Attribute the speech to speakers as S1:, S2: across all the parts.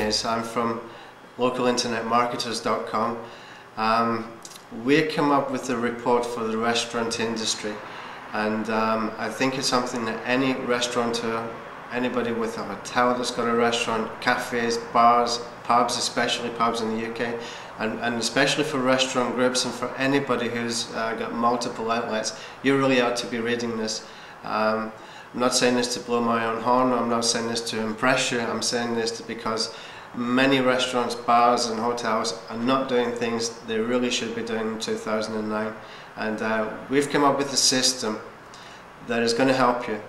S1: Hayes. I'm from localinternetmarketers.com. We come up with a report for the restaurant industry, and I think it's something that any restaurateur, anybody with a hotel that's got a restaurant, cafes, bars, pubs, especially pubs in the UK, and especially for restaurant groups and for anybody who's got multiple outlets, you really ought to be reading this. I'm not saying this to blow my own horn, I'm not saying this to impress you, I'm saying this because many restaurants, bars and hotels are not doing things they really should be doing in 2009, and we've come up with a system that is going to help you.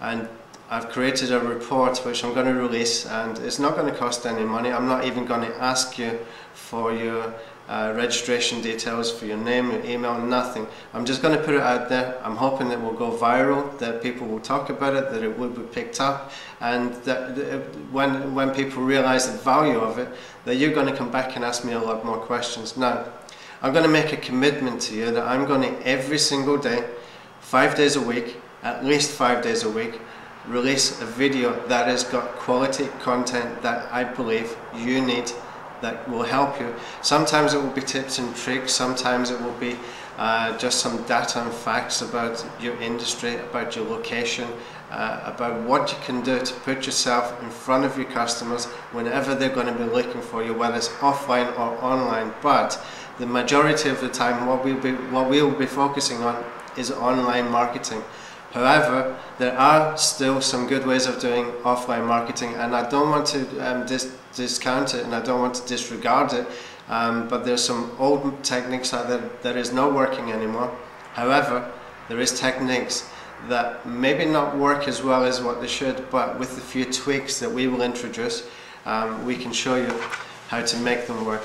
S1: And I've created a report which I'm going to release, and it's not going to cost any money. I'm not even going to ask you for your registration details, for your name, your email, nothing. I'm just going to put it out there. I'm hoping it will go viral, that people will talk about it, that it will be picked up, and that when people realize the value of it, that you're going to come back and ask me a lot more questions. Now, I'm going to make a commitment to you that I'm going to every single day, 5 days a week, at least 5 days a week, release a video that has got quality content that I believe you need, that will help you. Sometimes it will be tips and tricks, sometimes it will be just some data and facts about your industry, about your location, about what you can do to put yourself in front of your customers whenever they're going to be looking for you, whether it's offline or online. But the majority of the time what we'll be focusing on is online marketing. However, there are still some good ways of doing offline marketing, and I don't want to discount it, and I don't want to disregard it, but there's some old techniques out there that is not working anymore. However, there is techniques that maybe not work as well as what they should, but with a few tweaks that we will introduce, we can show you how to make them work.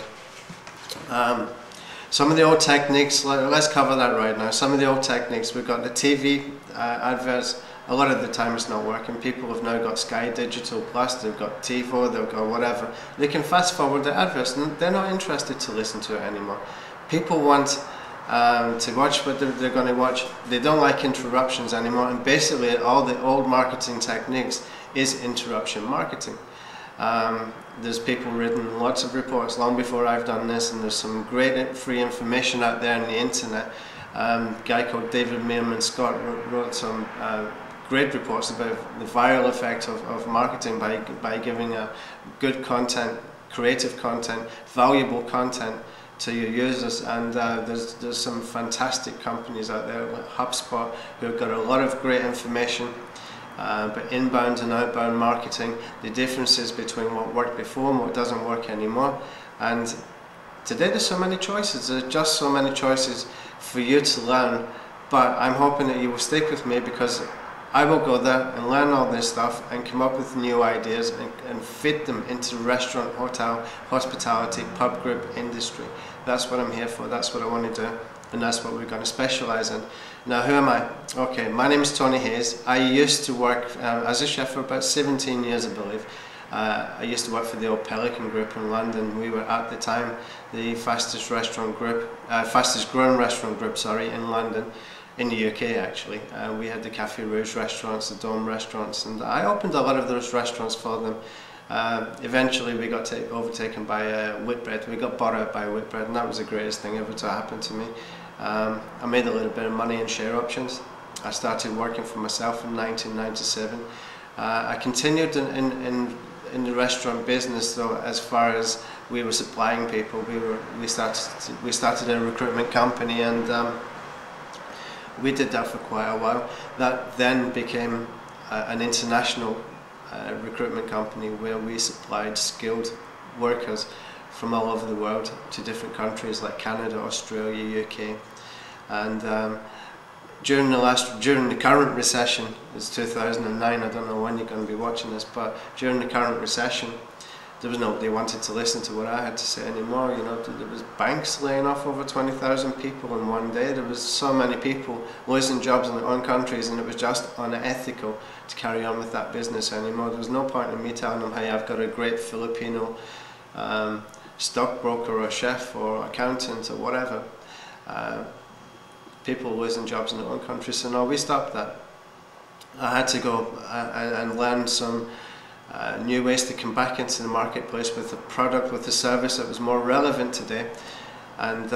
S1: Some of the old techniques, let's cover that right now. Some of the old techniques, we've got the TV adverts. A lot of the time it's not working. People have now got Sky Digital Plus, they've got TiVo, they've got whatever. They can fast forward the adverts and they're not interested to listen to it anymore. People want to watch what they're going to watch. They don't like interruptions anymore, and basically all the old marketing techniques is interruption marketing. There's people written lots of reports long before I've done this, and there's some great free information out there on the internet. A guy called David Meerman Scott wrote some great reports about the viral effect of marketing by giving a good content, creative content, valuable content to your users. And there's some fantastic companies out there like HubSpot who've got a lot of great information. But inbound and outbound marketing, the differences between what worked before and what doesn't work anymore. And today there's so many choices, there's just so many choices for you to learn. But I'm hoping that you will stick with me, because I will go there and learn all this stuff and come up with new ideas and fit them into the restaurant, hotel, hospitality, pub group industry. That's what I'm here for, that's what I want to do, and that's what we're going to specialise in. Now, who am I? Okay, my name is Tony Hayes. I used to work as a chef for about 17 years, I believe. I used to work for the old Pelican Group in London. We were at the time the fastest growing restaurant group, in London, in the UK actually. We had the Café Rouge restaurants, the Dome restaurants, and I opened a lot of those restaurants for them. Eventually we got overtaken by Whitbread. We got bought out by Whitbread, and that was the greatest thing ever to happen to me. I made a little bit of money in share options. I started working for myself in 1997. I continued in the restaurant business though, as far as we were supplying people. We started a recruitment company, and we did that for quite a while. That then became an international recruitment company where we supplied skilled workers from all over the world to different countries like Canada, Australia, UK. And during the current recession, it's 2009, I don't know when you're going to be watching this, but during the current recession, there was nobody wanted to listen to what I had to say anymore. You know, there was banks laying off over 20,000 people in one day. There was so many people losing jobs in their own countries, and it was just unethical to carry on with that business anymore. There was no point in me telling them, hey, I've got a great Filipino stockbroker or chef or accountant or whatever. People losing jobs in their own countries, so no, we stopped that. I had to go and learn some new ways to come back into the marketplace with a product, with a service that was more relevant today. And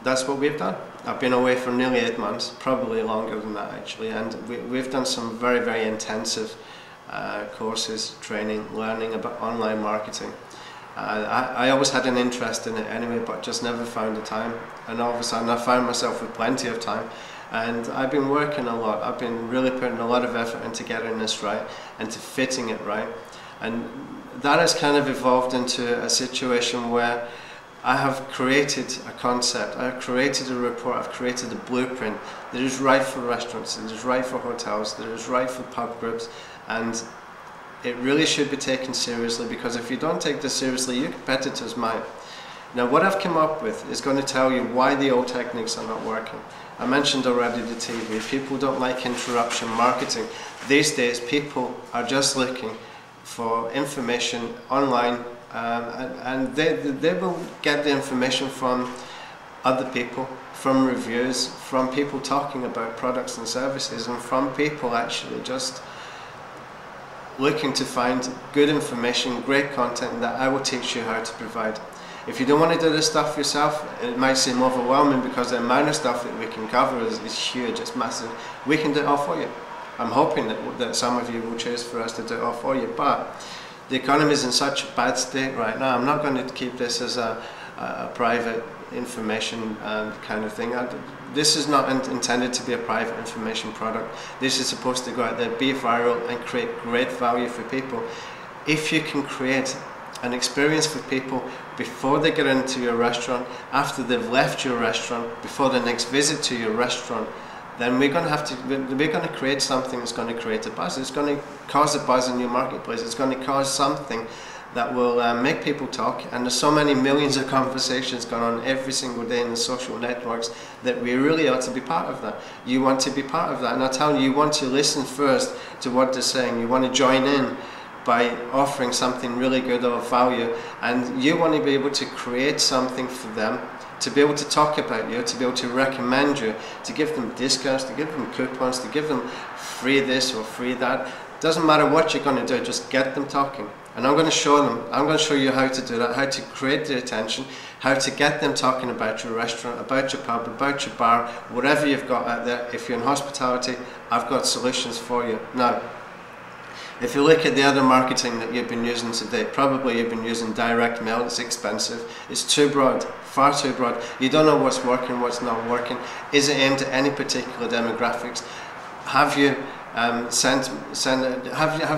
S1: that's what we've done. I've been away for nearly 8 months, probably longer than that actually, and we've done some very, very intensive courses, training, learning about online marketing. I always had an interest in it anyway, but just never found the time, and all of a sudden I found myself with plenty of time, and I've been working a lot. I've been really putting a lot of effort into getting this right and to fitting it right, and that has kind of evolved into a situation where I have created a concept, I've created a report, I've created a blueprint that is right for restaurants, that is right for hotels, that is right for pub groups, and it really should be taken seriously, because if you don't take this seriously, your competitors might. Now what I've come up with is going to tell you why the old techniques are not working. I mentioned already the TV. People don't like interruption marketing. These days people are just looking for information online, and they will get the information from other people, from reviews, from people talking about products and services, and from people actually just looking to find good information, great content that I will teach you how to provide. If you don't want to do this stuff yourself, it might seem overwhelming because the amount of stuff that we can cover is huge, it's massive. We can do it all for you. I'm hoping that some of you will choose for us to do it all for you, but the economy is in such a bad state right now. I'm not going to keep this as a private information kind of thing. This is not intended to be a private information product. This is supposed to go out there, be viral, and create great value for people. If you can create an experience for people before they get into your restaurant, after they've left your restaurant, before the next visit to your restaurant, then we're going to create something that's going to create a buzz. It's going to cause a buzz in your marketplace. It's going to cause something that will make people talk, and there's so many millions of conversations going on every single day in the social networks that we really ought to be part of that. You want to be part of that, and I tell you, you want to listen first to what they're saying. You want to join in by offering something really good of value, and you want to be able to create something for them, to be able to talk about you, to be able to recommend you, to give them discounts, to give them coupons, to give them free this or free that. Doesn't matter what you're going to do, just get them talking. And I'm going to show them, I'm going to show you how to do that, how to create the attention, how to get them talking about your restaurant, about your pub, about your bar, whatever you've got out there. If you're in hospitality, I've got solutions for you. Now, if you look at the other marketing that you've been using today, probably you've been using direct mail. It's expensive, it's too broad, far too broad. You don't know what's working, what's not working. Is it aimed at any particular demographics? Have you have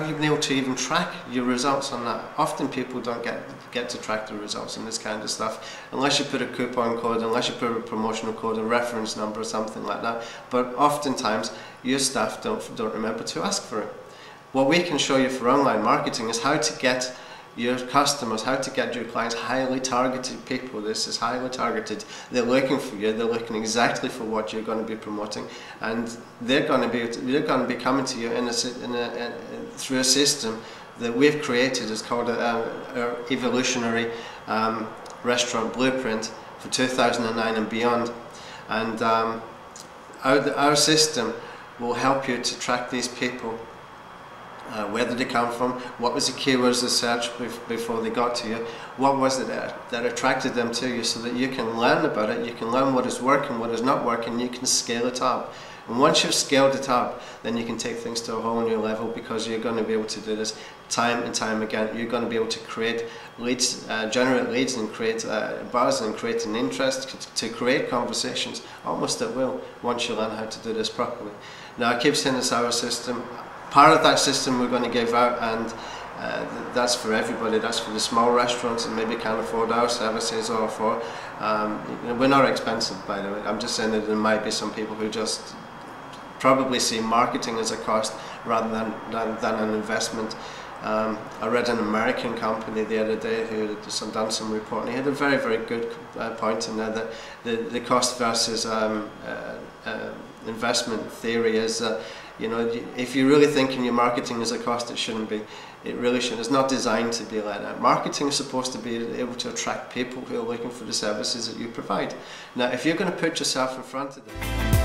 S1: you been able to even track your results on that? Often people don't get to track the results on this kind of stuff unless you put a coupon code, unless you put a promotional code, a reference number or something like that. But oftentimes your staff don't remember to ask for it. What we can show you for online marketing is how to get your customers, how to get your clients highly targeted people. This is highly targeted. They're looking for you. They're looking exactly for what you're going to be promoting, and they're going to be coming to you through a system that we've created. It's called our evolutionary restaurant blueprint for 2009 and beyond. And our system will help you to track these people. Where did they come from? What was the keywords they searched before they got to you? What was it that attracted them to you, so that you can learn about it, you can learn what is working, what is not working, you can scale it up. And once you've scaled it up, then you can take things to a whole new level, because you're going to be able to do this time and time again. You're going to be able to create leads, generate leads, and create buzz, and create an interest, to create conversations almost at will, once you learn how to do this properly. Now, I keep saying it's our system. Part of that system we're going to give out, and that's for everybody. That's for the small restaurants that maybe can't afford our services, or for we're not expensive, by the way. I'm just saying that there might be some people who just probably see marketing as a cost rather than an investment. I read an American company the other day who had done some reporting. He had a very, very good point in there, that the cost versus investment theory is that, you know, if you're really thinking your marketing is a cost, it shouldn't be. It really shouldn't. It's not designed to be like that. Marketing is supposed to be able to attract people who are looking for the services that you provide. Now, if you're going to put yourself in front of them,